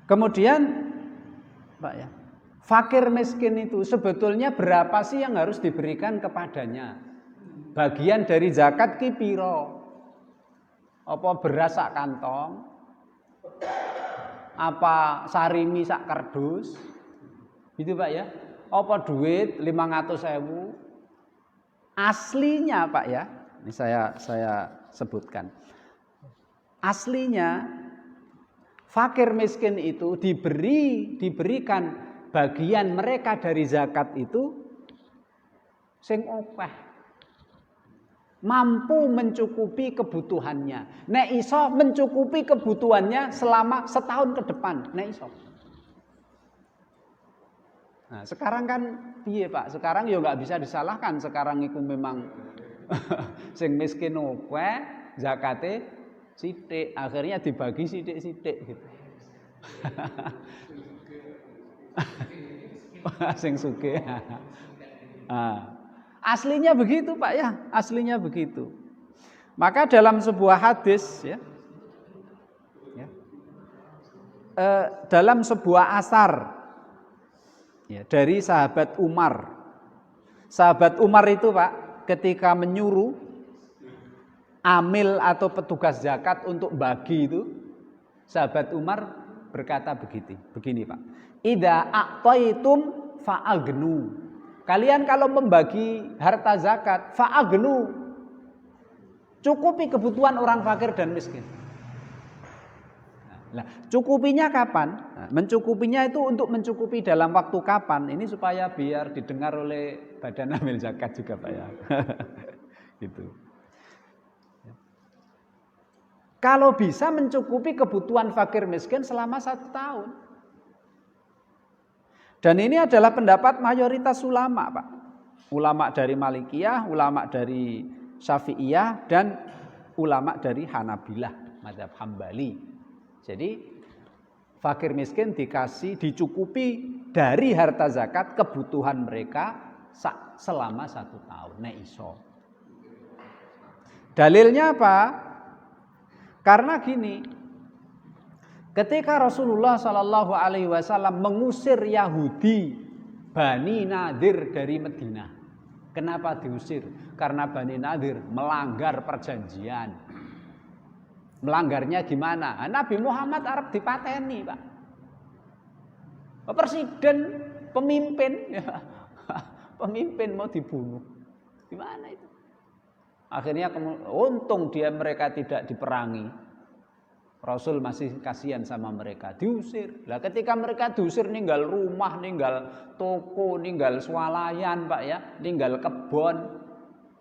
Kemudian Pak ya, fakir miskin itu sebetulnya berapa sih yang harus diberikan kepadanya? Bagian dari zakat ki piro? Apa beras sak kantong? Apa sarimi sak kardus? Gitu Pak ya. Apa duit 500.000? Aslinya Pak ya, ini saya sebutkan. Aslinya fakir miskin itu diberikan bagian mereka dari zakat itu sing opeh, mampu mencukupi kebutuhannya. Nek iso mencukupi kebutuhannya selama setahun ke depan, nek iso. Nah, sekarang kan piye Pak? Sekarang ya nggak bisa disalahkan. Sekarang itu memang sing miskin opeh, zakate sithik, akhirnya dibagi sithik-sithik gitu. Sing sugih. Aslinya begitu Pak ya, aslinya begitu. Maka dalam sebuah hadis ya, dalam sebuah asar ya, dari sahabat Umar. Sahabat Umar itu Pak, ketika menyuruh amil atau petugas zakat untuk bagi itu, sahabat Umar berkata begini Pak. Idza a'taitum fa'agnu. Kalian kalau membagi harta zakat, fa'agnu. Cukupi kebutuhan orang fakir dan miskin. Nah, cukupinya kapan? Nah, mencukupinya itu untuk mencukupi dalam waktu kapan? Ini supaya biar didengar oleh Badan Amil Zakat juga Pak ya. Gitu. Kalau bisa mencukupi kebutuhan fakir miskin selama 1 tahun. Dan ini adalah pendapat mayoritas ulama Pak. Ulama dari Malikiyah, ulama dari Syafi'iyah, dan ulama dari Hanabilah, mazhab Hambali. Jadi fakir miskin dicukupi dari harta zakat kebutuhan mereka selama 1 tahun. Nek iso. Dalilnya apa? Karena gini, ketika Rasulullah Shallallahu Alaihi Wasallam mengusir Yahudi Bani Nadir dari Madinah, kenapa diusir? Karena Bani Nadir melanggar perjanjian. Melanggarnya gimana? Nabi Muhammad arep dipateni Pak. Presiden, pemimpin, pemimpin mau dibunuh, gimana itu? Akhirnya untung mereka tidak diperangi. Rasul masih kasihan sama mereka, diusir. Lah ketika mereka diusir, ninggal rumah, ninggal toko, ninggal swalayan Pak ya, ninggal kebon.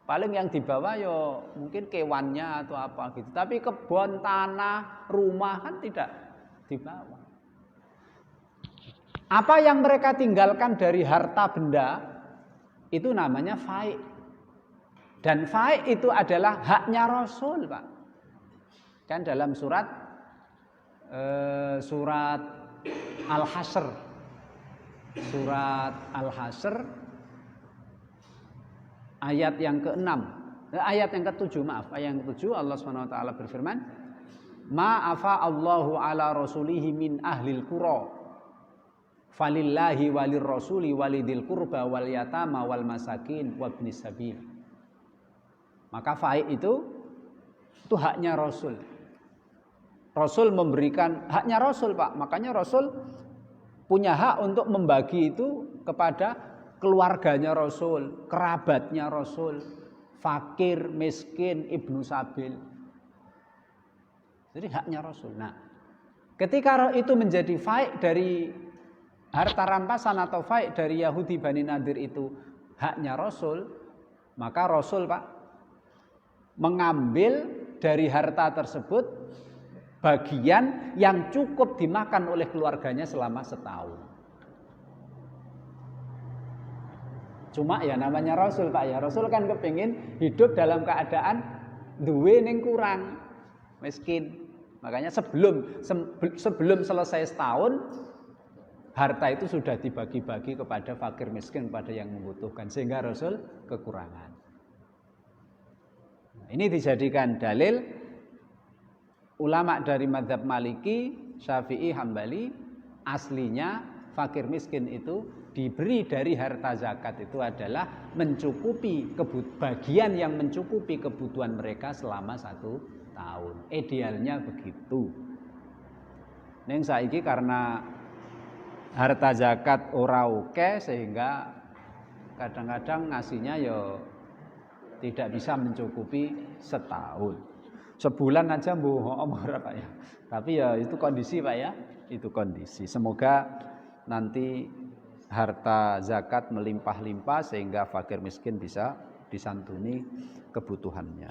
Paling yang dibawa yo mungkin kewannya atau apa gitu. Tapi kebon, tanah, rumah kan tidak dibawa. Apa yang mereka tinggalkan dari harta benda itu namanya fai'. Dan fai' itu adalah haknya Rasul Pak. Kan dalam surat Al-Hasr. Surat Al-Hasr ayat yang ke-6. Ayat yang ke-7, maaf. Ayat yang ke-7 Allah Subhanahu wa taala berfirman, "Ma'afa Allahu ala rasulihi min ahlil qura. Falillahi walir rasuli walidil qurba wal yatama wal masakin wabnis sabil." Maka fai' itu haknya Rasul. Rasul memberikan haknya Rasul Pak. Makanya Rasul punya hak untuk membagi itu kepada keluarganya Rasul, kerabatnya Rasul, fakir, miskin, ibnu sabil. Jadi haknya Rasul. Nah, ketika itu menjadi fai' dari harta rampasan atau fai' dari Yahudi Bani Nadir itu haknya Rasul, maka Rasul Pak mengambil dari harta tersebut bagian yang cukup dimakan oleh keluarganya selama setahun. Cuma ya namanya Rasul Pak ya, Rasul kan kepingin hidup dalam keadaan duwe ning kurang, miskin. Makanya sebelum selesai setahun, harta itu sudah dibagi-bagi kepada fakir miskin, pada yang membutuhkan, sehingga Rasul kekurangan. Ini dijadikan dalil ulama dari mazhab Maliki, Syafi'i, Hambali Aslinya fakir miskin itu diberi dari harta zakat itu adalah mencukupi bagian yang mencukupi kebutuhan mereka selama 1 tahun. Idealnya begitu. Neng saiki karena harta zakat ora oke sehingga kadang-kadang ngasihnya ya tidak bisa mencukupi setahun. Sebulan aja mbuh ora Pak ya. Tapi ya itu kondisi Pak ya. Itu kondisi. Semoga nanti harta zakat melimpah-limpah sehingga fakir miskin bisa disantuni kebutuhannya.